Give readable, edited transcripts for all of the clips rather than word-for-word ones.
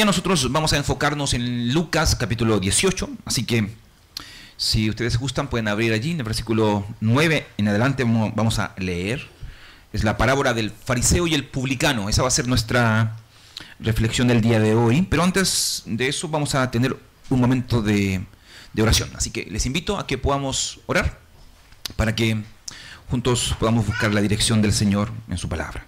día nosotros vamos a enfocarnos en Lucas capítulo 18, así que si ustedes gustan pueden abrir allí en el versículo 9 en adelante. Vamos a leer. Es la parábola del fariseo y el publicano. Esa va a ser nuestra reflexión del día de hoy, pero antes de eso vamos a tener un momento de oración, así que les invito a que podamos orar para que juntos podamos buscar la dirección del Señor en su palabra.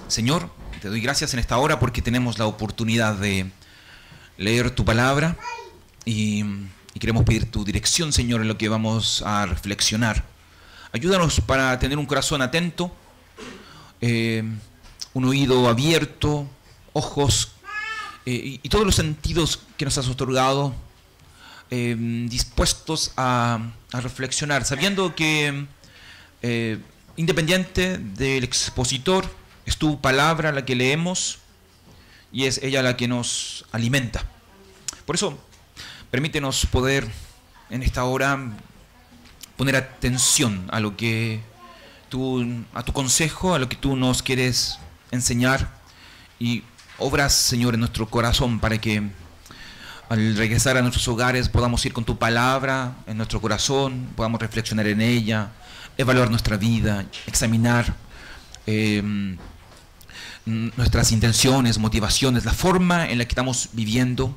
Señor, te doy gracias en esta hora porque tenemos la oportunidad de leer tu palabra y queremos pedir tu dirección, Señor, en lo que vamos a reflexionar. Ayúdanos para tener un corazón atento, un oído abierto, ojos y todos los sentidos que nos has otorgado, dispuestos a reflexionar, sabiendo que independiente del expositor, es tu palabra la que leemos y es ella la que nos alimenta. Por eso, permítenos poder en esta hora poner atención a lo que a tu consejo, a lo que tú nos quieres enseñar, y obras, Señor, en nuestro corazón para que al regresar a nuestros hogares podamos ir con tu palabra en nuestro corazón, podamos reflexionar en ella, evaluar nuestra vida, examinar nuestras intenciones, motivaciones, la forma en la que estamos viviendo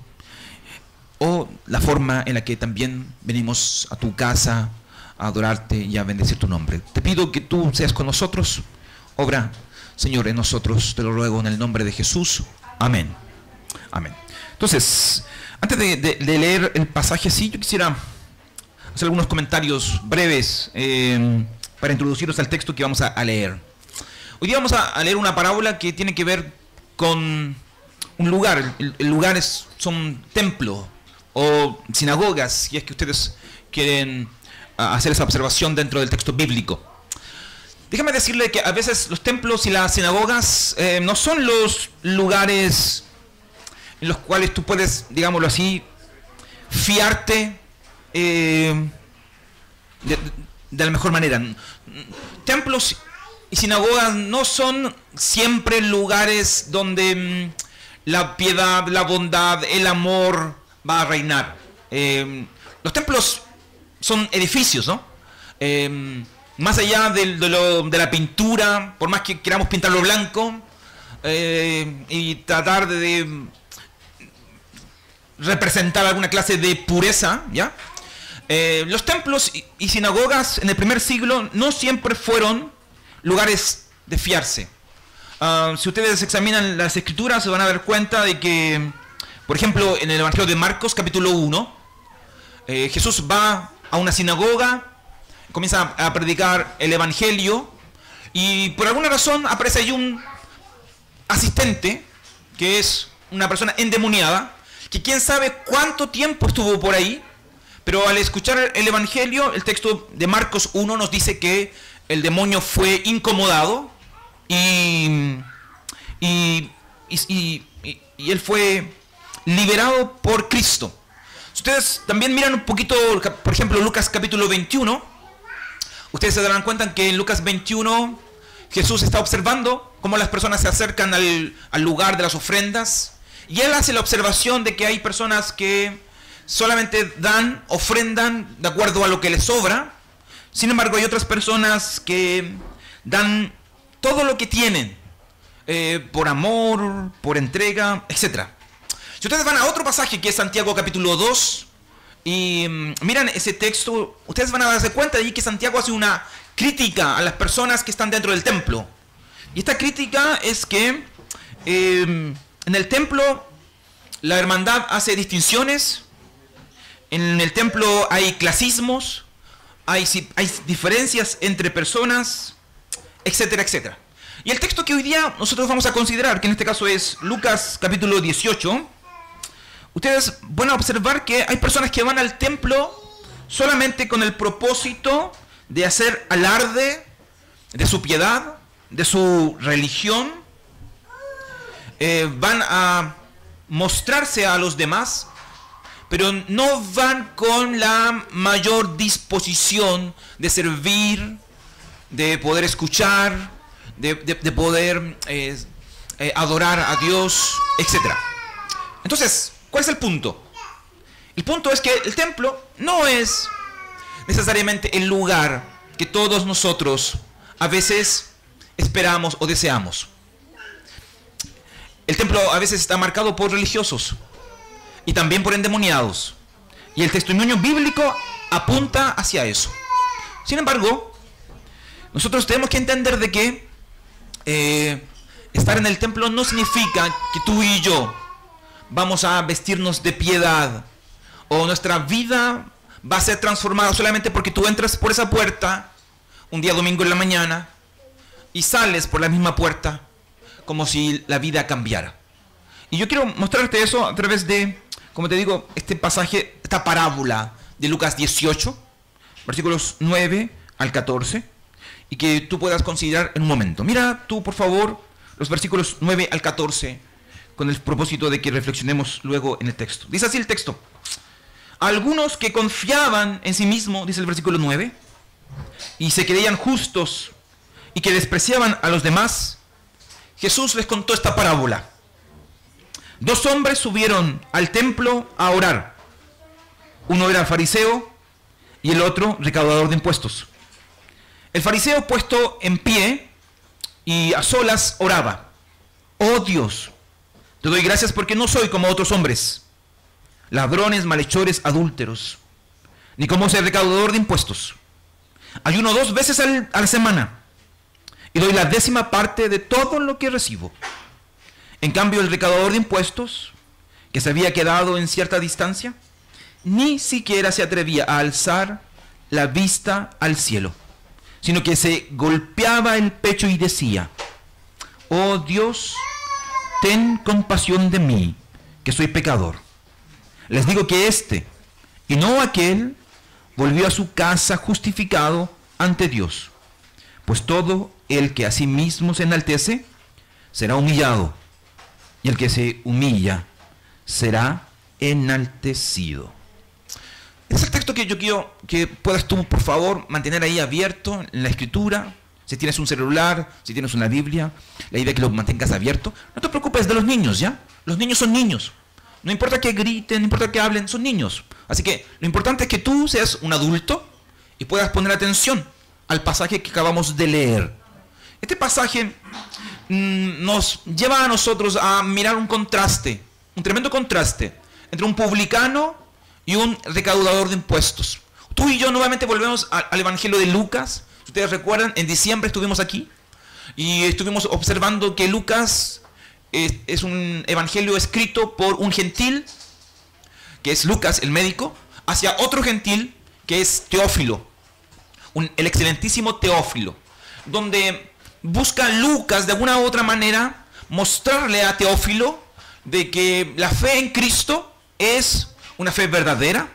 o la forma en la que también venimos a tu casa a adorarte y a bendecir tu nombre. Te pido que tú seas con nosotros. Obra, Señor, en nosotros, te lo ruego en el nombre de Jesús. Amén. Amén. Entonces, antes de leer el pasaje, sí, yo quisiera hacer algunos comentarios breves para introducirnos al texto que vamos a leer. Hoy día vamos a leer una parábola que tiene que ver con un lugar. El lugar son templos o sinagogas, si es que ustedes quieren hacer esa observación dentro del texto bíblico. Déjame decirle que a veces los templos y las sinagogas no son los lugares en los cuales tú puedes, digámoslo así, fiarte de la mejor manera. Templos y sinagogas no son siempre lugares donde la piedad, la bondad, el amor va a reinar. Los templos son edificios, ¿no? Más allá de la pintura, por más que queramos pintarlo blanco y tratar de representar alguna clase de pureza, ¿ya? Los templos y sinagogas en el primer siglo no siempre fueron lugares de fiarse. Si ustedes examinan las escrituras se van a dar cuenta de que, por ejemplo, en el Evangelio de Marcos, capítulo 1, Jesús va a una sinagoga, comienza a predicar el Evangelio y por alguna razón aparece ahí un asistente que es una persona endemoniada, que quién sabe cuánto tiempo estuvo por ahí, pero al escuchar el Evangelio, el texto de Marcos 1 nos dice que el demonio fue incomodado y él fue liberado por Cristo. Si ustedes también miran un poquito, por ejemplo, Lucas capítulo 21, ustedes se darán cuenta que en Lucas 21 Jesús está observando cómo las personas se acercan al lugar de las ofrendas, y él hace la observación de que hay personas que solamente ofrendan de acuerdo a lo que les sobra. Sin embargo, hay otras personas que dan todo lo que tienen, por amor, por entrega, etc. Si ustedes van a otro pasaje que es Santiago capítulo 2 y miran ese texto, ustedes van a darse cuenta de ahí que Santiago hace una crítica a las personas que están dentro del templo. Y esta crítica es que en el templo la hermandad hace distinciones, en el templo hay clasismos, hay diferencias entre personas, etcétera, etcétera. Y el texto que hoy día nosotros vamos a considerar, que en este caso es Lucas capítulo 18, ustedes van a observar que hay personas que van al templo solamente con el propósito de hacer alarde de su piedad, de su religión, van a mostrarse a los demás, pero no van con la mayor disposición de servir, de poder escuchar, de poder adorar a Dios, etc. Entonces, ¿cuál es el punto? El punto es que el templo no es necesariamente el lugar que todos nosotros a veces esperamos o deseamos. El templo a veces está marcado por religiosos y también por endemoniados. Y el testimonio bíblico apunta hacia eso. Sin embargo, nosotros tenemos que entender de que estar en el templo no significa que tú y yo vamos a vestirnos de piedad o nuestra vida va a ser transformada solamente porque tú entras por esa puerta un día domingo en la mañana y sales por la misma puerta como si la vida cambiara. Y yo quiero mostrarte eso a través de, como te digo, este pasaje, esta parábola de Lucas 18, versículos 9 al 14, y que tú puedas considerar en un momento. Mira tú, por favor, los versículos 9 al 14, con el propósito de que reflexionemos luego en el texto. Dice así el texto: algunos que confiaban en sí mismos, dice el versículo 9, y se creían justos y que despreciaban a los demás, Jesús les contó esta parábola. Dos hombres subieron al templo a orar. Uno era fariseo y el otro recaudador de impuestos. El fariseo, puesto en pie y a solas, oraba: oh Dios, te doy gracias porque no soy como otros hombres, ladrones, malhechores, adúlteros, ni como ese recaudador de impuestos. Ayuno 2 veces a la semana y doy la 10ª parte de todo lo que recibo. En cambio, el recaudador de impuestos, que se había quedado en cierta distancia, ni siquiera se atrevía a alzar la vista al cielo, sino que se golpeaba el pecho y decía: oh Dios, ten compasión de mí, que soy pecador. Les digo que este, y no aquel, volvió a su casa justificado ante Dios. Pues todo el que a sí mismo se enaltece será humillado, y el que se humilla será enaltecido. Es el texto que yo quiero que puedas tú, por favor, mantener ahí abierto en la escritura. Si tienes un celular, si tienes una Biblia, la idea es que lo mantengas abierto. No te preocupes de los niños, ¿ya? Los niños son niños. No importa que griten, no importa que hablen, son niños. Así que lo importante es que tú seas un adulto y puedas poner atención al pasaje que acabamos de leer. Este pasaje nos lleva a nosotros a mirar un contraste, un tremendo contraste entre un publicano y un recaudador de impuestos. Tú y yo nuevamente volvemos al Evangelio de Lucas. Ustedes recuerdan, en diciembre estuvimos aquí y estuvimos observando que Lucas es un evangelio escrito por un gentil, que es Lucas, el médico, hacia otro gentil, que es Teófilo, el excelentísimo Teófilo, donde busca Lucas de alguna u otra manera mostrarle a Teófilo de que la fe en Cristo es una fe verdadera,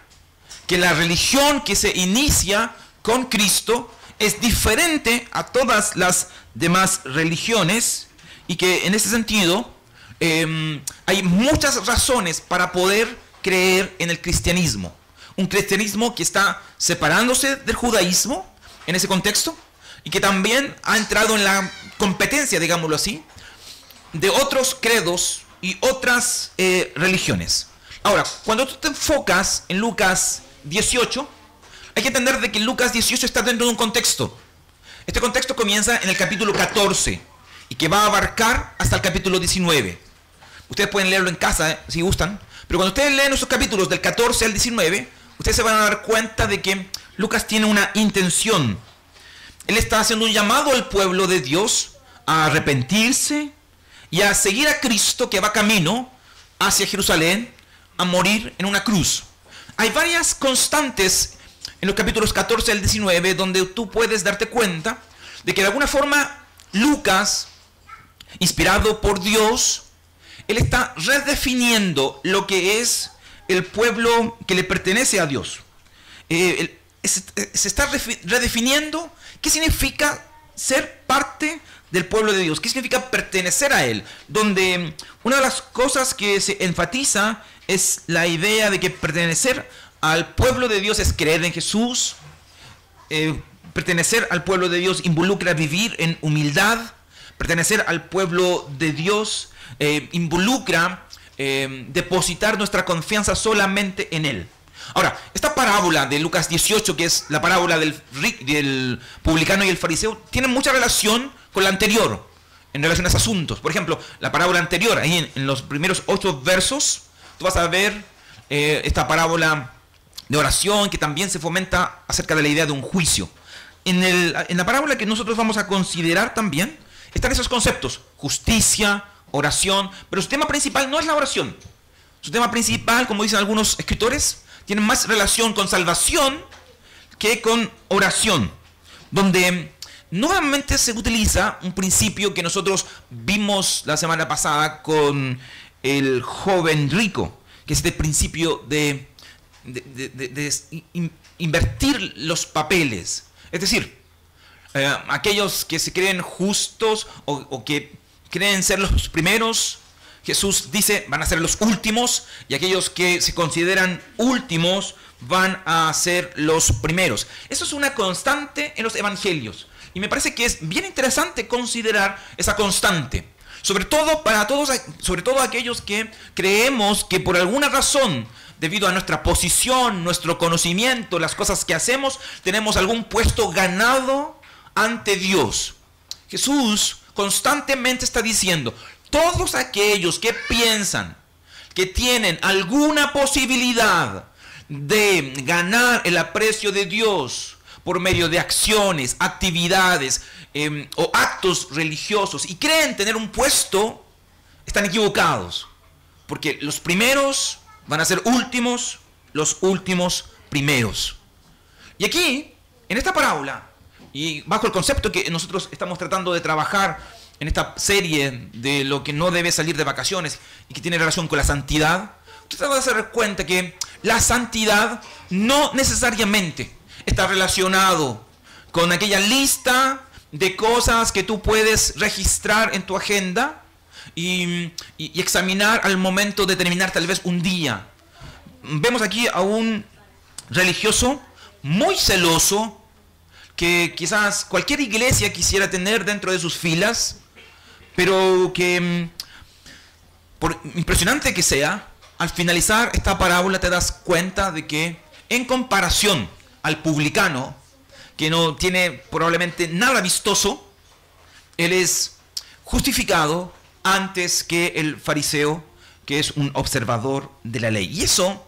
que la religión que se inicia con Cristo es diferente a todas las demás religiones y que en ese sentido hay muchas razones para poder creer en el cristianismo. Un cristianismo que está separándose del judaísmo en ese contexto y que también ha entrado en la competencia, digámoslo así, de otros credos y otras religiones. Ahora, cuando tú te enfocas en Lucas 18, hay que entender de que Lucas 18 está dentro de un contexto. Este contexto comienza en el capítulo 14 y que va a abarcar hasta el capítulo 19. Ustedes pueden leerlo en casa si gustan, pero cuando ustedes leen esos capítulos del 14 al 19, ustedes se van a dar cuenta de que Lucas tiene una intención. Él está haciendo un llamado al pueblo de Dios a arrepentirse y a seguir a Cristo, que va camino hacia Jerusalén a morir en una cruz. Hay varias constantes en los capítulos 14 al 19 donde tú puedes darte cuenta de que de alguna forma Lucas, inspirado por Dios, él está redefiniendo lo que es el pueblo que le pertenece a Dios. Se está redefiniendo qué significa ser parte del pueblo de Dios, qué significa pertenecer a Él, donde una de las cosas que se enfatiza es la idea de que pertenecer al pueblo de Dios es creer en Jesús. Pertenecer al pueblo de Dios involucra vivir en humildad, pertenecer al pueblo de Dios involucra depositar nuestra confianza solamente en Él. Ahora, esta parábola de Lucas 18, que es la parábola del publicano y el fariseo, tiene mucha relación con la anterior, en relación a esos asuntos. Por ejemplo, la parábola anterior, ahí en los primeros 8 versos, tú vas a ver esta parábola de oración que también se fomenta acerca de la idea de un juicio. En la parábola que nosotros vamos a considerar también están esos conceptos: justicia, oración, pero su tema principal no es la oración. Su tema principal, como dicen algunos escritores, tiene más relación con salvación que con oración, donde nuevamente se utiliza un principio que nosotros vimos la semana pasada con el joven rico, que es este principio de invertir los papeles. Es decir, aquellos que se creen justos o que creen ser los primeros, Jesús dice, van a ser los últimos, y aquellos que se consideran últimos van a ser los primeros. Eso es una constante en los evangelios, y me parece que es bien interesante considerar esa constante, sobre todo para todos, sobre todo aquellos que creemos que por alguna razón, debido a nuestra posición, nuestro conocimiento, las cosas que hacemos, tenemos algún puesto ganado ante Dios. Jesús constantemente está diciendo: todos aquellos que piensan que tienen alguna posibilidad de ganar el aprecio de Dios por medio de acciones, actividades o actos religiosos y creen tener un puesto, están equivocados. Porque los primeros van a ser últimos, los últimos primeros. Y aquí, en esta parábola, y bajo el concepto que nosotros estamos tratando de trabajar en esta serie de lo que no debe salir de vacaciones y que tiene relación con la santidad, usted se va a dar cuenta que la santidad no necesariamente está relacionado con aquella lista de cosas que tú puedes registrar en tu agenda y examinar al momento de terminar tal vez un día. Vemos aquí a un religioso muy celoso que quizás cualquier iglesia quisiera tener dentro de sus filas, pero que, por impresionante que sea, al finalizar esta parábola te das cuenta de que en comparación al publicano, que no tiene probablemente nada vistoso, él es justificado antes que el fariseo, que es un observador de la ley. Y eso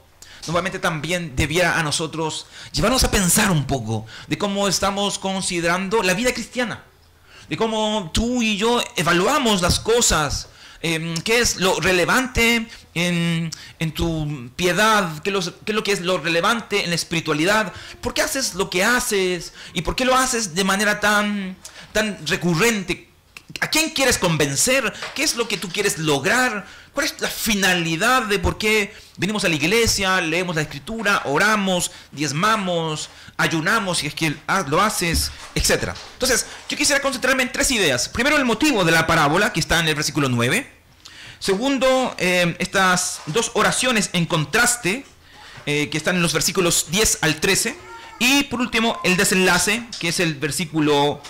nuevamente también debiera a nosotros llevarnos a pensar un poco de cómo estamos considerando la vida cristiana, de cómo tú y yo evaluamos las cosas, qué es lo relevante en tu piedad, qué es lo que es lo relevante en la espiritualidad, por qué haces lo que haces y por qué lo haces de manera tan recurrente. ¿A quién quieres convencer? ¿Qué es lo que tú quieres lograr? ¿Cuál es la finalidad de por qué venimos a la iglesia, leemos la escritura, oramos, diezmamos, ayunamos si es que lo haces, etcétera? Entonces, yo quisiera concentrarme en 3 ideas. Primero, el motivo de la parábola, que está en el versículo 9. Segundo, estas 2 oraciones en contraste, que están en los versículos 10 al 13. Y por último, el desenlace, que es el versículo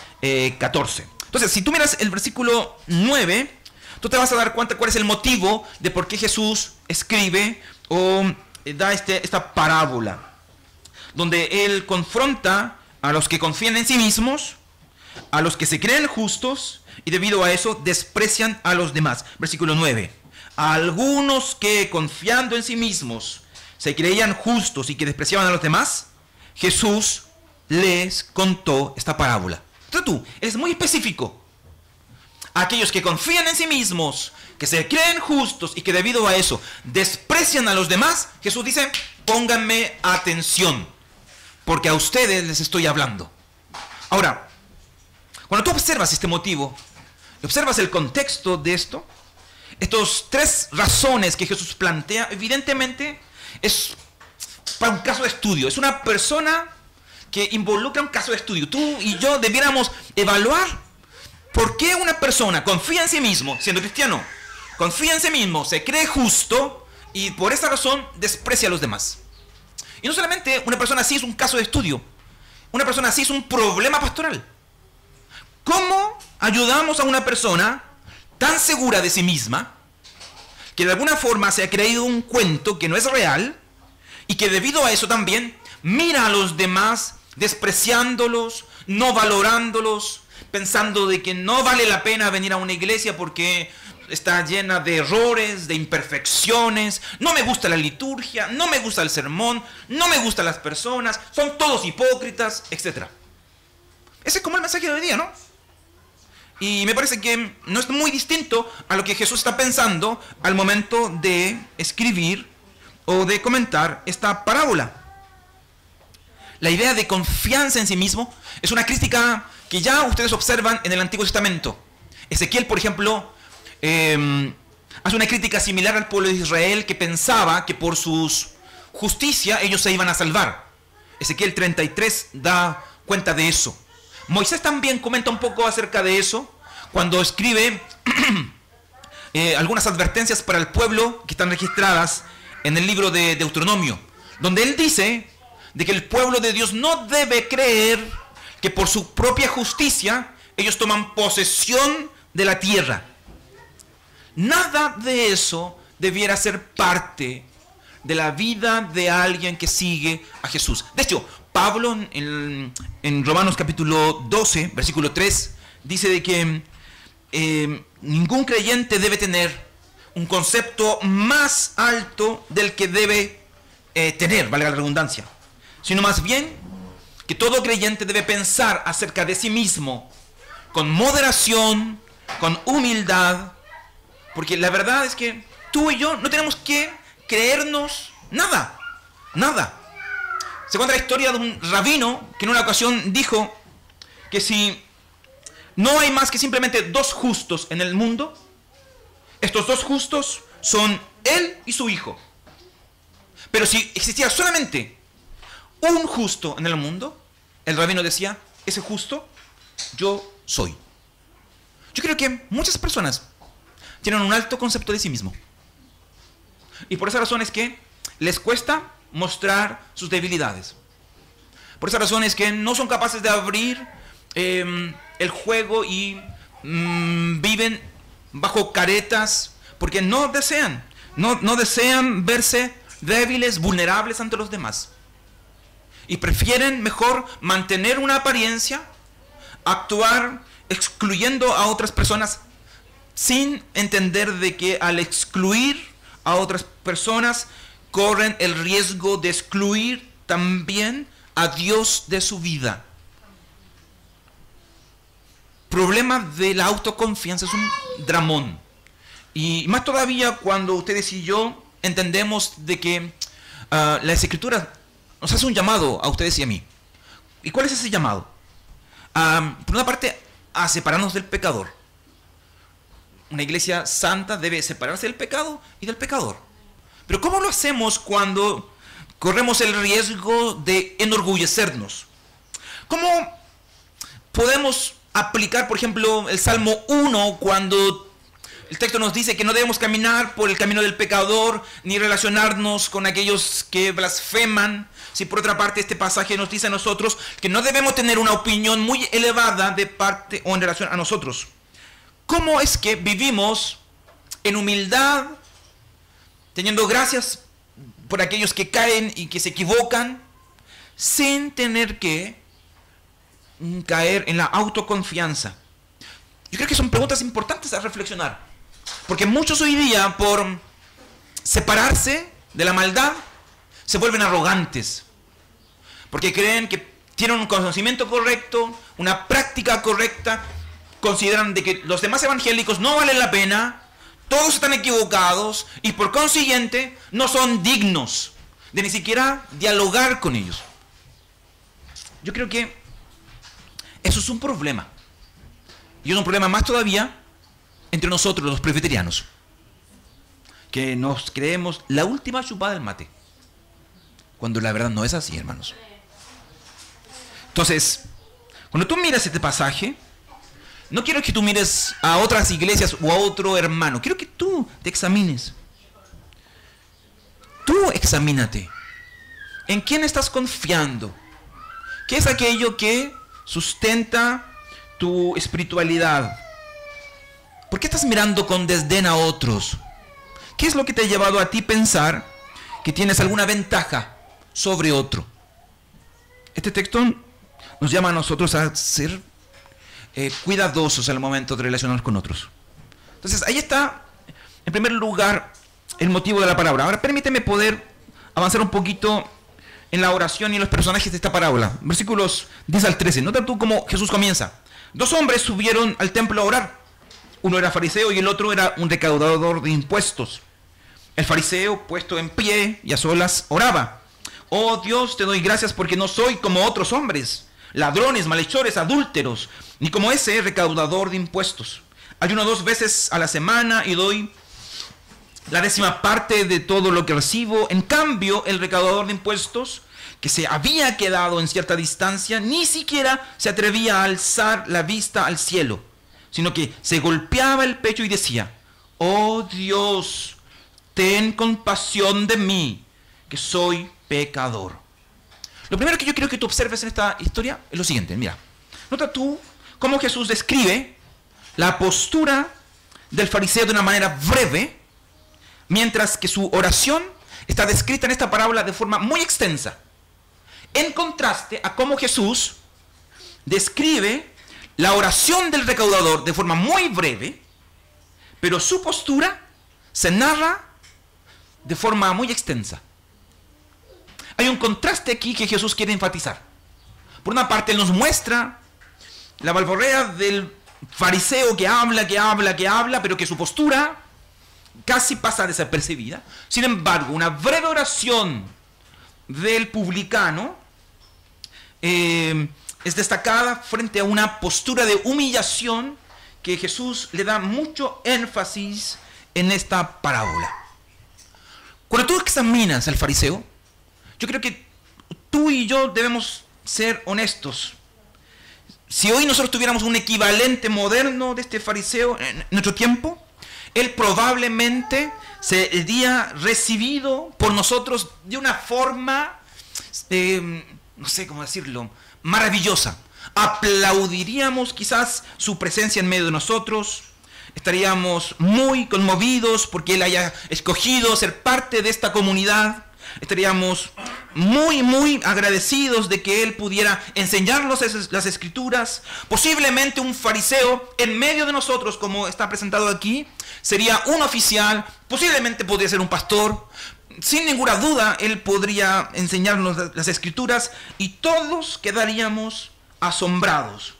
14. Entonces, si tú miras el versículo 9, tú te vas a dar cuenta cuál es el motivo de por qué Jesús escribe o da esta parábola, donde Él confronta a los que confían en sí mismos, a los que se creen justos, y debido a eso desprecian a los demás. Versículo 9. A algunos que confiando en sí mismos se creían justos y que despreciaban a los demás, Jesús les contó esta parábola. Entonces tú, eres muy específico. Aquellos que confían en sí mismos, que se creen justos y que debido a eso desprecian a los demás, Jesús dice: pónganme atención, porque a ustedes les estoy hablando. Ahora, cuando tú observas este motivo, observas el contexto de esto, estos 3 razones que Jesús plantea, evidentemente es para un caso de estudio. Es una persona que involucra un caso de estudio. Tú y yo debiéramos evaluar por qué una persona confía en sí mismo, siendo cristiano, confía en sí mismo, se cree justo y por esa razón desprecia a los demás. Y no solamente una persona así es un caso de estudio, una persona así es un problema pastoral. ¿Cómo ayudamos a una persona tan segura de sí misma que de alguna forma se ha creído un cuento que no es real y que debido a eso también mira a los demás despreciándolos, no valorándolos, pensando de que no vale la pena venir a una iglesia porque está llena de errores, de imperfecciones, no me gusta la liturgia, no me gusta el sermón, no me gustan las personas, son todos hipócritas, etc. Ese es como el mensaje de hoy día, ¿no? Y me parece que no es muy distinto a lo que Jesús está pensando al momento de escribir o de comentar esta parábola. La idea de confianza en sí mismo es una crítica que ya ustedes observan en el Antiguo Testamento. Ezequiel, por ejemplo, hace una crítica similar al pueblo de Israel que pensaba que por su justicia ellos se iban a salvar. Ezequiel 33 da cuenta de eso. Moisés también comenta un poco acerca de eso cuando escribe algunas advertencias para el pueblo que están registradas en el libro de Deuteronomio, donde él dice de que el pueblo de Dios no debe creer que por su propia justicia ellos toman posesión de la tierra. Nada de eso debiera ser parte de la vida de alguien que sigue a Jesús. De hecho, Pablo en Romanos capítulo 12, versículo 3, dice de que ningún creyente debe tener un concepto más alto del que debe tener, valga la redundancia, sino más bien que todo creyente debe pensar acerca de sí mismo con moderación, con humildad, porque la verdad es que tú y yo no tenemos que creernos nada, nada. Se cuenta la historia de un rabino que en una ocasión dijo que si no hay más que simplemente dos justos en el mundo, estos dos justos son él y su hijo. Pero si existiera solamente un justo en el mundo, el rabino decía, ese justo yo soy. Yo creo que muchas personas tienen un alto concepto de sí mismo. Y por esa razón es que les cuesta mostrar sus debilidades. Por esa razón es que no son capaces de abrir el juego y viven bajo caretas porque no desean verse débiles, vulnerables ante los demás. Y prefieren mejor mantener una apariencia, actuar excluyendo a otras personas sin entender de que al excluir a otras personas corren el riesgo de excluir también a Dios de su vida. Problema de la autoconfianza es un dramón. Y más todavía cuando ustedes y yo entendemos de que las Escrituras nos hace un llamado a ustedes y a mí. ¿Y cuál es ese llamado? Por una parte, a separarnos del pecador. Una iglesia santa debe separarse del pecado y del pecador. Pero ¿cómo lo hacemos cuando corremos el riesgo de enorgullecernos? ¿Cómo podemos aplicar, por ejemplo, el Salmo 1 cuando el texto nos dice que no debemos caminar por el camino del pecador ni relacionarnos con aquellos que blasfeman? Si por otra parte este pasaje nos dice a nosotros que no debemos tener una opinión muy elevada de parte o en relación a nosotros. ¿Cómo es que vivimos en humildad, teniendo gracias por aquellos que caen y que se equivocan, sin tener que caer en la autoconfianza? Yo creo que son preguntas importantes a reflexionar, porque muchos hoy día, por separarse de la maldad, se vuelven arrogantes, porque creen que tienen un conocimiento correcto, una práctica correcta, consideran de que los demás evangélicos no valen la pena, todos están equivocados y por consiguiente no son dignos de ni siquiera dialogar con ellos. Yo creo que eso es un problema. Y es un problema más todavía entre nosotros los presbiterianos, que nos creemos la última chupada del mate, cuando la verdad no es así, hermanos. Entonces, cuando tú miras este pasaje, no quiero que tú mires a otras iglesias o a otro hermano. Quiero que tú te examines. Tú examínate. ¿En quién estás confiando? ¿Qué es aquello que sustenta tu espiritualidad? ¿Por qué estás mirando con desdén a otros? ¿Qué es lo que te ha llevado a ti pensar que tienes alguna ventaja sobre otro? Este texto nos llama a nosotros a ser cuidadosos al momento de relacionarnos con otros. Entonces, ahí está, en primer lugar, el motivo de la parábola. Ahora, permíteme poder avanzar un poquito en la oración y en los personajes de esta parábola. Versículos 10 al 13. Nota tú cómo Jesús comienza. 2 hombres subieron al templo a orar. Uno era fariseo y el otro era un recaudador de impuestos. El fariseo, puesto en pie y a solas, oraba: oh Dios, te doy gracias porque no soy como otros hombres, ladrones, malhechores, adúlteros, ni como ese recaudador de impuestos. Ayuno 2 veces a la semana y doy la 10ª parte de todo lo que recibo. En cambio, el recaudador de impuestos, que se había quedado en cierta distancia, ni siquiera se atrevía a alzar la vista al cielo, sino que se golpeaba el pecho y decía: oh Dios, ten compasión de mí, que soy pecador. Lo primero que yo quiero que tú observes en esta historia es lo siguiente. Mira, nota tú cómo Jesús describe la postura del fariseo de una manera breve, mientras que su oración está descrita en esta parábola de forma muy extensa, en contraste a cómo Jesús describe la oración del recaudador de forma muy breve, pero su postura se narra de forma muy extensa. Hay un contraste aquí que Jesús quiere enfatizar. Por una parte, Él nos muestra la balborrea del fariseo que habla, pero que su postura casi pasa desapercibida. Sin embargo, una breve oración del publicano es destacada frente a una postura de humillación que Jesús le da mucho énfasis en esta parábola. Cuando tú examinas al fariseo, yo creo que tú y yo debemos ser honestos. Si hoy nosotros tuviéramos un equivalente moderno de este fariseo en nuestro tiempo, él probablemente sería recibido por nosotros de una forma, no sé cómo decirlo, maravillosa. Aplaudiríamos quizás su presencia en medio de nosotros. Estaríamos muy conmovidos porque él haya escogido ser parte de esta comunidad. Estaríamos muy agradecidos de que él pudiera enseñarnos las escrituras. Posiblemente un fariseo en medio de nosotros, como está presentado aquí, sería un oficial, posiblemente podría ser un pastor. Sin ninguna duda, él podría enseñarnos las escrituras y todos quedaríamos asombrados.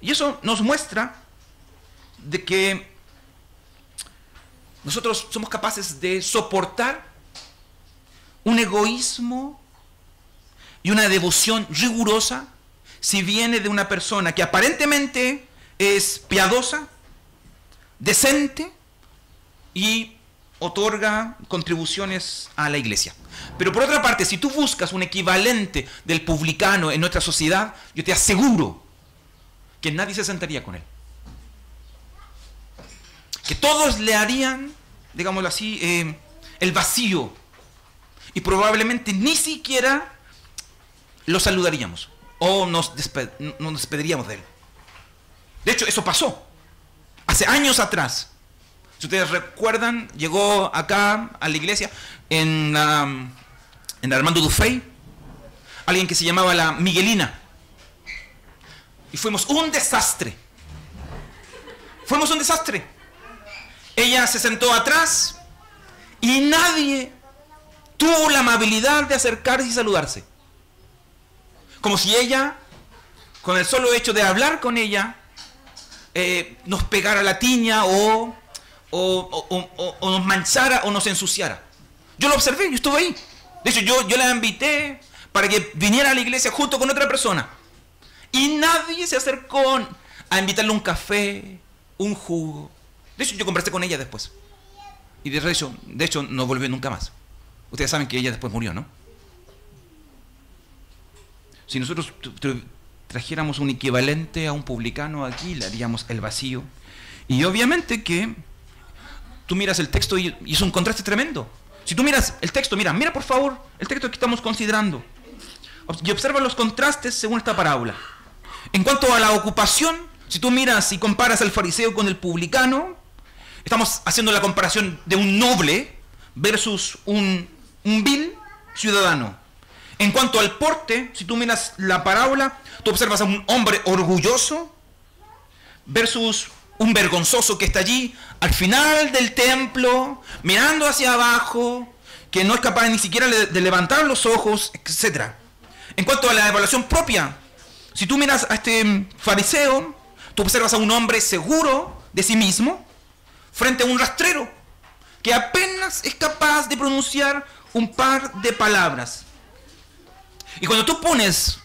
Y eso nos muestra de que nosotros somos capaces de soportar un egoísmo y una devoción rigurosa si viene de una persona que aparentemente es piadosa, decente y otorga contribuciones a la iglesia. Pero por otra parte, si tú buscas un equivalente del publicano en nuestra sociedad, yo te aseguro que nadie se sentaría con él. Que todos le harían, digámoslo así, el vacío. Y probablemente ni siquiera lo saludaríamos o nos despediríamos de él. De hecho, eso pasó hace años atrás. Si ustedes recuerdan, llegó acá a la iglesia en Armando Dufay alguien que se llamaba la Miguelina. Y fuimos un desastre. Fuimos un desastre. Ella se sentó atrás y nadie tuvo la amabilidad de acercarse y saludarse. Como si ella, con el solo hecho de hablar con ella, nos pegara la tiña o nos manchara o nos ensuciara. Yo lo observé, yo estuve ahí. De hecho, yo la invité para que viniera a la iglesia junto con otra persona. Y nadie se acercó a invitarle un café, un jugo. De hecho, yo conversé con ella después. Y de hecho no volvió nunca más. Ustedes saben que ella después murió, ¿no? Si nosotros trajéramos un equivalente a un publicano aquí, le haríamos el vacío. Y obviamente que tú miras el texto y es un contraste tremendo. Si tú miras el texto, mira por favor el texto que estamos considerando. Y observa los contrastes según esta parábola. En cuanto a la ocupación, si tú miras y comparas al fariseo con el publicano, estamos haciendo la comparación de un noble versus un vil ciudadano. En cuanto al porte, si tú miras la parábola, tú observas a un hombre orgulloso versus un vergonzoso que está allí al final del templo, mirando hacia abajo, que no es capaz ni siquiera de levantar los ojos, etc. En cuanto a la evaluación propia, si tú miras a este fariseo, tú observas a un hombre seguro de sí mismo frente a un rastrero que apenas es capaz de pronunciar un par de palabras. Y cuando tú pones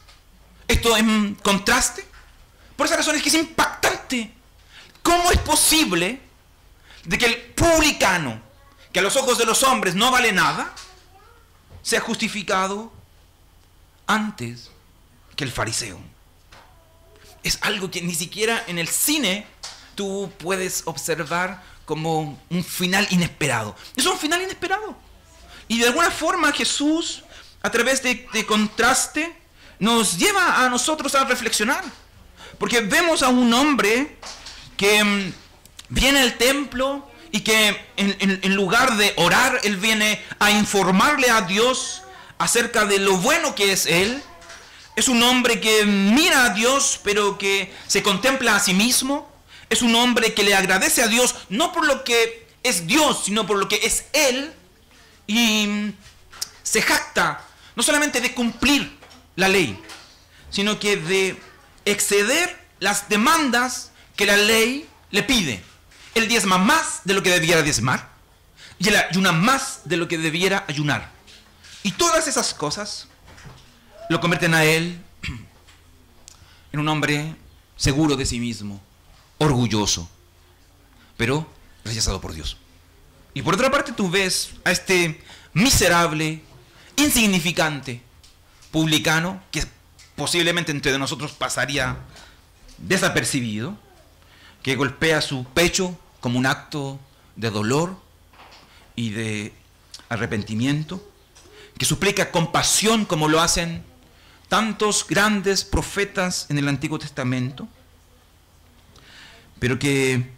esto en contraste, por esa razón es que es impactante. ¿Cómo es posible de que el publicano, que a los ojos de los hombres no vale nada, sea justificado antes que el fariseo? Es algo que ni siquiera en el cine tú puedes observar como un final inesperado. Es un final inesperado. Y de alguna forma Jesús, a través de contraste, nos lleva a nosotros a reflexionar. Porque vemos a un hombre que viene al templo y que en lugar de orar, él viene a informarle a Dios acerca de lo bueno que es él. Es un hombre que mira a Dios, pero que se contempla a sí mismo. Es un hombre que le agradece a Dios, no por lo que es Dios, sino por lo que es él. Y se jacta no solamente de cumplir la ley, sino que de exceder las demandas que la ley le pide. Él diezma más de lo que debiera diezmar y él ayuna más de lo que debiera ayunar. Y todas esas cosas lo convierten a él en un hombre seguro de sí mismo, orgulloso, pero rechazado por Dios. Y por otra parte tú ves a este miserable, insignificante publicano que posiblemente entre nosotros pasaría desapercibido, que golpea su pecho como un acto de dolor y de arrepentimiento, que suplica compasión como lo hacen tantos grandes profetas en el Antiguo Testamento, pero que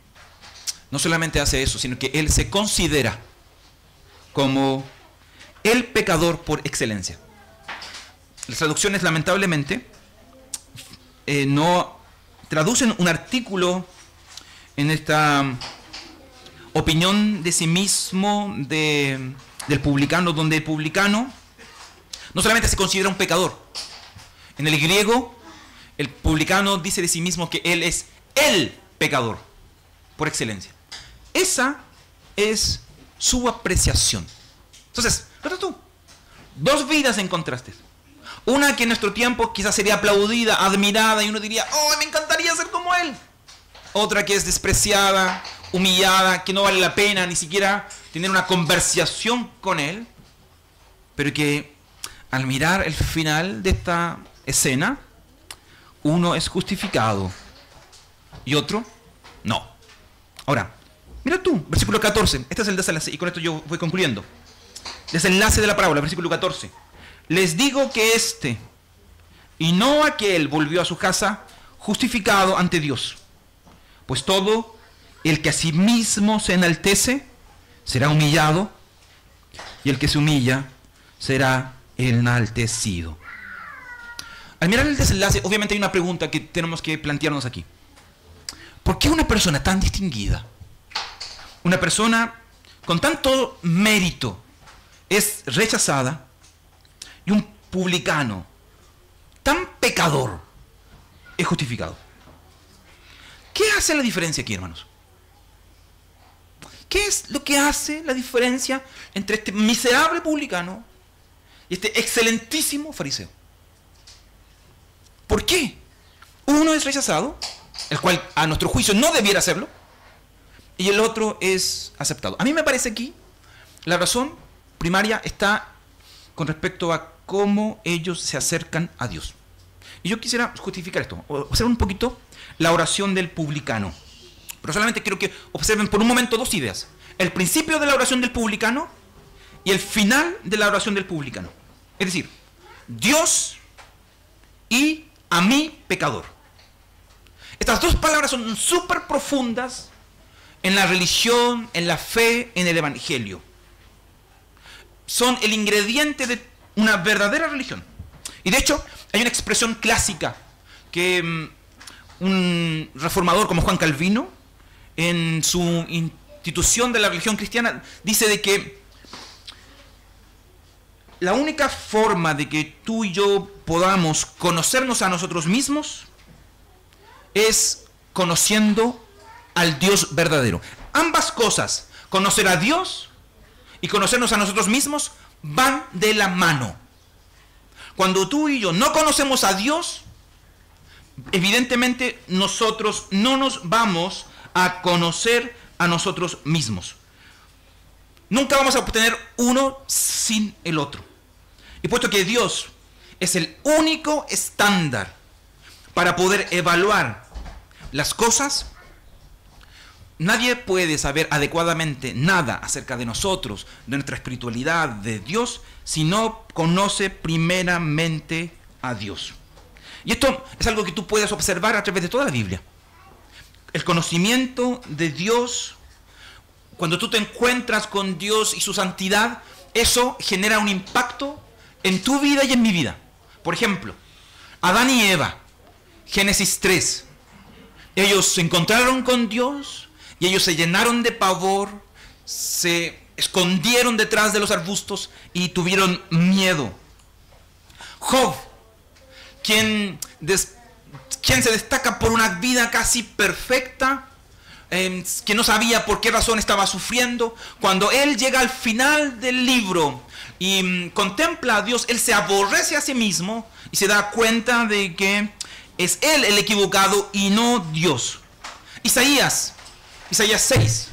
no solamente hace eso, sino que él se considera como el pecador por excelencia. Las traducciones, lamentablemente, no traducen un artículo en esta opinión de sí mismo del publicano, donde el publicano no solamente se considera un pecador. En el griego, el publicano dice de sí mismo que él es el pecador por excelencia. Esa es su apreciación. Entonces, fíjate tú, dos vidas en contraste. Una que en nuestro tiempo quizás sería aplaudida, admirada, y uno diría, oh, me encantaría ser como él. Otra que es despreciada, humillada, que no vale la pena ni siquiera tener una conversación con él, pero que al mirar el final de esta escena, uno es justificado y otro no. Ahora, mira tú, versículo 14, este es el desenlace, y con esto yo voy concluyendo. Desenlace de la parábola, versículo 14. Les digo que este y no aquel volvió a su casa justificado ante Dios. Pues todo el que a sí mismo se enaltece será humillado, y el que se humilla será enaltecido. Al mirar el desenlace, obviamente hay una pregunta que tenemos que plantearnos aquí. ¿Por qué una persona tan distinguida, una persona con tanto mérito, es rechazada, y un publicano tan pecador es justificado? ¿Qué hace la diferencia aquí, hermanos? ¿Qué es lo que hace la diferencia entre este miserable publicano y este excelentísimo fariseo? ¿Por qué? Uno es rechazado, el cual a nuestro juicio no debiera hacerlo, y el otro es aceptado. A mí me parece aquí la razón primaria está con respecto a cómo ellos se acercan a Dios. Y yo quisiera justificar esto, observen un poquito la oración del publicano. Pero solamente quiero que observen por un momento dos ideas. El principio de la oración del publicano y el final de la oración del publicano. Es decir, Dios y a mí pecador. Estas dos palabras son súper profundas en la religión, en la fe, en el evangelio. Son el ingrediente de una verdadera religión. Y de hecho, hay una expresión clásica que un reformador como Juan Calvino, en su institución de la religión cristiana, dice de que la única forma de que tú y yo podamos conocernos a nosotros mismos es conociendo al Dios verdadero. Ambas cosas, conocer a Dios y conocernos a nosotros mismos, van de la mano. Cuando tú y yo no conocemos a Dios, evidentemente nosotros no nos vamos a conocer a nosotros mismos. Nunca vamos a obtener uno sin el otro. Y puesto que Dios es el único estándar para poder evaluar las cosas, nadie puede saber adecuadamente nada acerca de nosotros, de nuestra espiritualidad, de Dios, si no conoce primeramente a Dios. Y esto es algo que tú puedes observar a través de toda la Biblia. El conocimiento de Dios, cuando tú te encuentras con Dios y su santidad, eso genera un impacto en tu vida y en mi vida. Por ejemplo, Adán y Eva, Génesis 3. Ellos se encontraron con Dios y ellos se llenaron de pavor, se escondieron detrás de los arbustos y tuvieron miedo. Job, quien se destaca por una vida casi perfecta, que no sabía por qué razón estaba sufriendo, cuando él llega al final del libro y contempla a Dios, él se aborrece a sí mismo y se da cuenta de que es él el equivocado y no Dios. Isaías 6,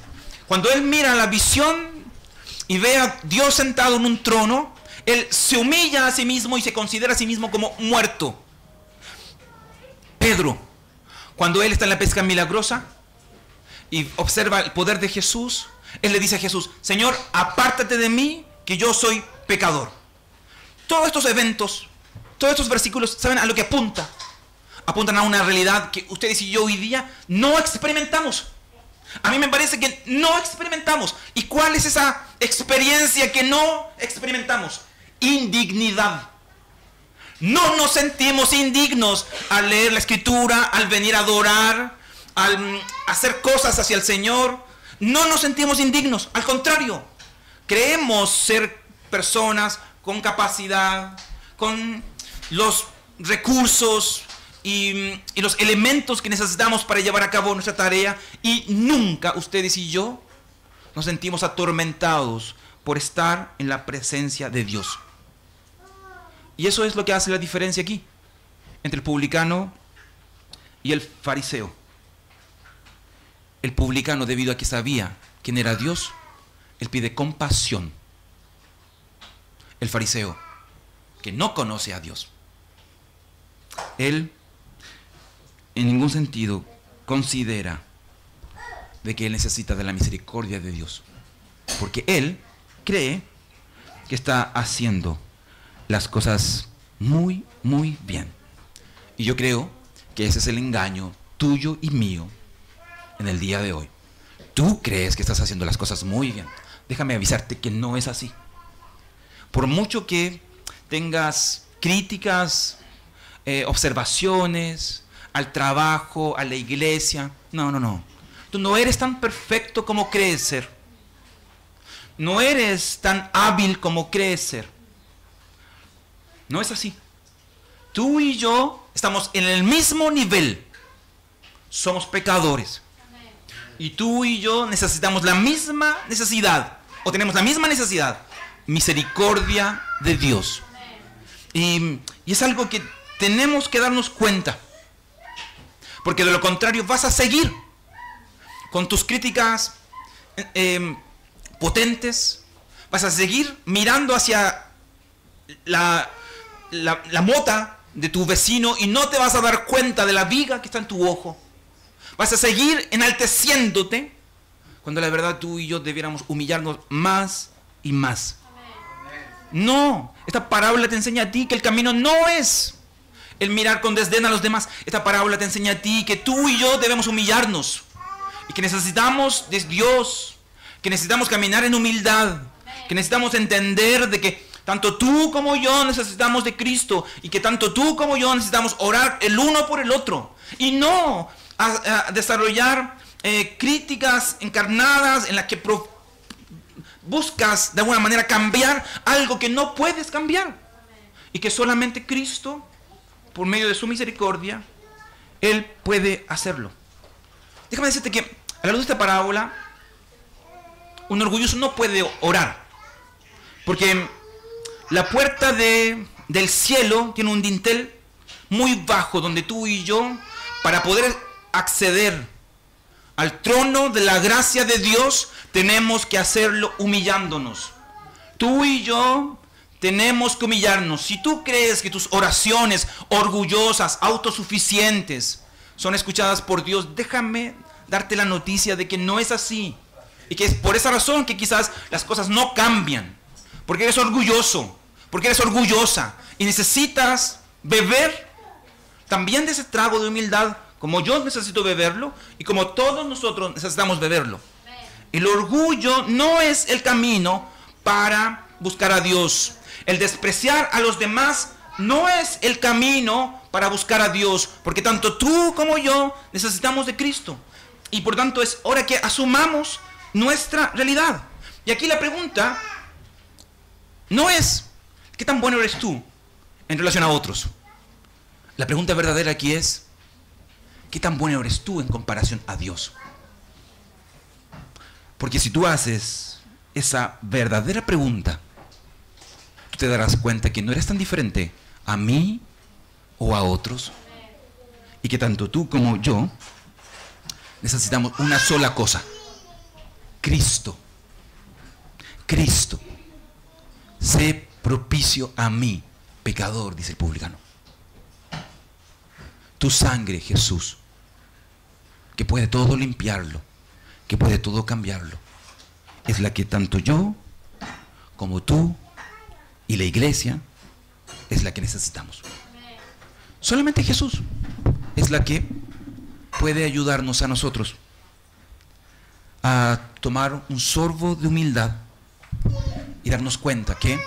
cuando él mira la visión y ve a Dios sentado en un trono, él se humilla a sí mismo y se considera a sí mismo como muerto. Pedro, cuando él está en la pesca milagrosa y observa el poder de Jesús, él le dice a Jesús: Señor, apártate de mí, que yo soy pecador. Todos estos eventos, todos estos versículos, ¿saben a lo que apunta? Apuntan a una realidad que ustedes y yo hoy día no experimentamos. A mí me parece que no experimentamos. ¿Y cuál es esa experiencia que no experimentamos? Indignidad. No nos sentimos indignos al leer la Escritura, al venir a adorar, al hacer cosas hacia el Señor. No nos sentimos indignos. Al contrario, creemos ser personas con capacidad, con los recursos y los elementos que necesitamos para llevar a cabo nuestra tarea, y nunca ustedes y yo nos sentimos atormentados por estar en la presencia de Dios. Y eso es lo que hace la diferencia aquí entre el publicano y el fariseo. El publicano, debido a que sabía quién era Dios, él pide compasión. El fariseo, que no conoce a Dios, él en ningún sentido considera de que él necesita de la misericordia de Dios, porque él cree que está haciendo las cosas muy, muy bien. Y yo creo que ese es el engaño tuyo y mío en el día de hoy. Tú crees que estás haciendo las cosas muy bien. Déjame avisarte que no es así. Por mucho que tengas críticas, observaciones al trabajo, a la iglesia, no. Tú no eres tan perfecto como crees ser. No eres tan hábil como crees ser. No es así. Tú y yo estamos en el mismo nivel. Somos pecadores. Y tú y yo necesitamos la misma necesidad, o tenemos la misma necesidad: misericordia de Dios. Y es algo que tenemos que darnos cuenta, porque de lo contrario vas a seguir con tus críticas potentes, vas a seguir mirando hacia la mota de tu vecino y no te vas a dar cuenta de la viga que está en tu ojo. Vas a seguir enalteciéndote, cuando la verdad tú y yo debiéramos humillarnos más y más. No, esta parábola te enseña a ti que el camino no es el mirar con desdén a los demás. Esta parábola te enseña a ti que tú y yo debemos humillarnos y que necesitamos de Dios, que necesitamos caminar en humildad, que necesitamos entender de que tanto tú como yo necesitamos de Cristo y que tanto tú como yo necesitamos orar el uno por el otro y no a desarrollar críticas encarnadas en las que buscas de alguna manera cambiar algo que no puedes cambiar y que solamente Cristo, por medio de su misericordia, Él puede hacerlo. Déjame decirte que a la luz de esta parábola, un orgulloso no puede orar, porque la puerta del cielo tiene un dintel muy bajo donde tú y yo, para poder acceder al trono de la gracia de Dios, tenemos que hacerlo humillándonos. Tú y yo tenemos que humillarnos. Si tú crees que tus oraciones orgullosas, autosuficientes, son escuchadas por Dios, déjame darte la noticia de que no es así. Y que es por esa razón que quizás las cosas no cambian. Porque eres orgulloso, porque eres orgullosa. Y necesitas beber también de ese trago de humildad, como yo necesito beberlo y como todos nosotros necesitamos beberlo. El orgullo no es el camino para buscar a Dios. El despreciar a los demás no es el camino para buscar a Dios, porque tanto tú como yo necesitamos de Cristo. Y por tanto es hora que asumamos nuestra realidad. Y aquí la pregunta no es ¿qué tan bueno eres tú en relación a otros? La pregunta verdadera aquí es ¿qué tan bueno eres tú en comparación a Dios? Porque si tú haces esa verdadera pregunta, tú te darás cuenta que no eres tan diferente a mí o a otros, y que tanto tú como yo necesitamos una sola cosa: Cristo. Cristo. Sé propicio a mí, pecador, dice el publicano. Tu sangre, Jesús, que puede todo limpiarlo, que puede todo cambiarlo, es la que tanto yo como tú y la iglesia es la que necesitamos. Solamente Jesús es la que puede ayudarnos a nosotros a tomar un sorbo de humildad y darnos cuenta que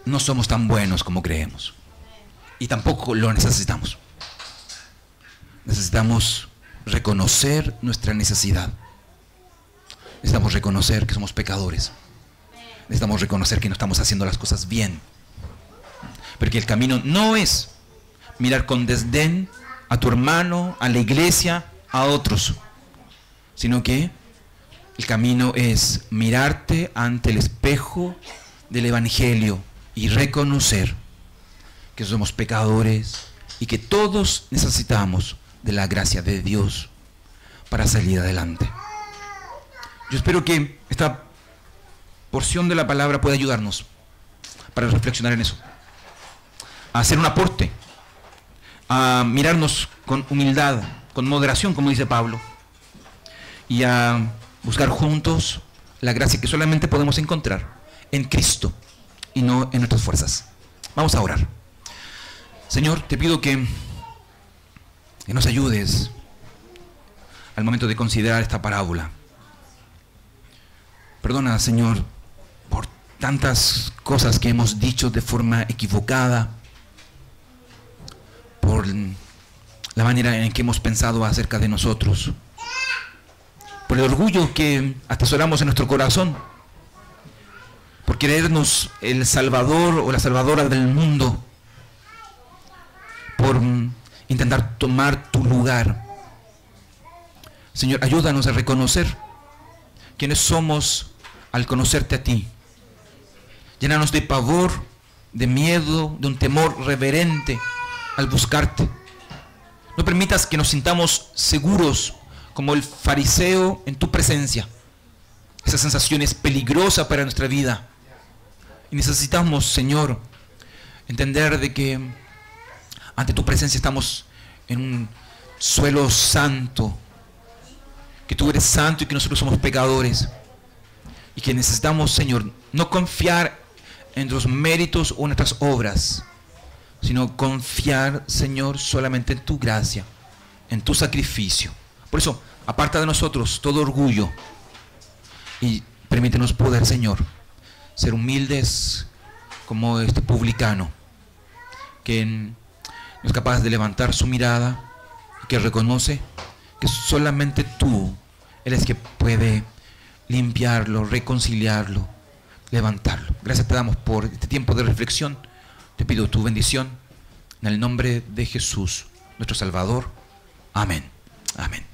no somos tan buenos como creemos y tampoco lo necesitamos. Necesitamos reconocer nuestra necesidad. Necesitamos reconocer que somos pecadores. Necesitamos reconocer que no estamos haciendo las cosas bien. Porque el camino no es mirar con desdén a tu hermano, a la iglesia, a otros, sino que el camino es mirarte ante el espejo del Evangelio y reconocer que somos pecadores y que todos necesitamos de la gracia de Dios para salir adelante. Yo espero que esta porción de la palabra pueda ayudarnos para reflexionar en eso, a hacer un aporte, a mirarnos con humildad, con moderación, como dice Pablo, y a buscar juntos la gracia que solamente podemos encontrar en Cristo y no en nuestras fuerzas. Vamos a orar. Señor, te pido que nos ayudes al momento de considerar esta parábola. Perdona, Señor, por tantas cosas que hemos dicho de forma equivocada, por la manera en que hemos pensado acerca de nosotros, por el orgullo que atesoramos en nuestro corazón, por creernos el Salvador o la Salvadora del mundo, por intentar tomar tu lugar. Señor, ayúdanos a reconocer quiénes somos al conocerte a ti. Llénanos de pavor, de miedo, de un temor reverente al buscarte. No permitas que nos sintamos seguros como el fariseo en tu presencia. Esa sensación es peligrosa para nuestra vida. Y necesitamos, Señor, entender de que ante tu presencia estamos en un suelo santo, que tú eres santo y que nosotros somos pecadores, y que necesitamos, Señor, no confiar en nuestros méritos o nuestras obras, sino confiar, Señor, solamente en tu gracia, en tu sacrificio. Por eso, aparta de nosotros todo orgullo y permítenos poder, Señor, ser humildes como este publicano, que no es capaz de levantar su mirada, que reconoce que solamente tú eres que puede limpiarlo, reconciliarlo, levantarlo. Gracias te damos por este tiempo de reflexión. Te pido tu bendición en el nombre de Jesús, nuestro Salvador. Amén. Amén.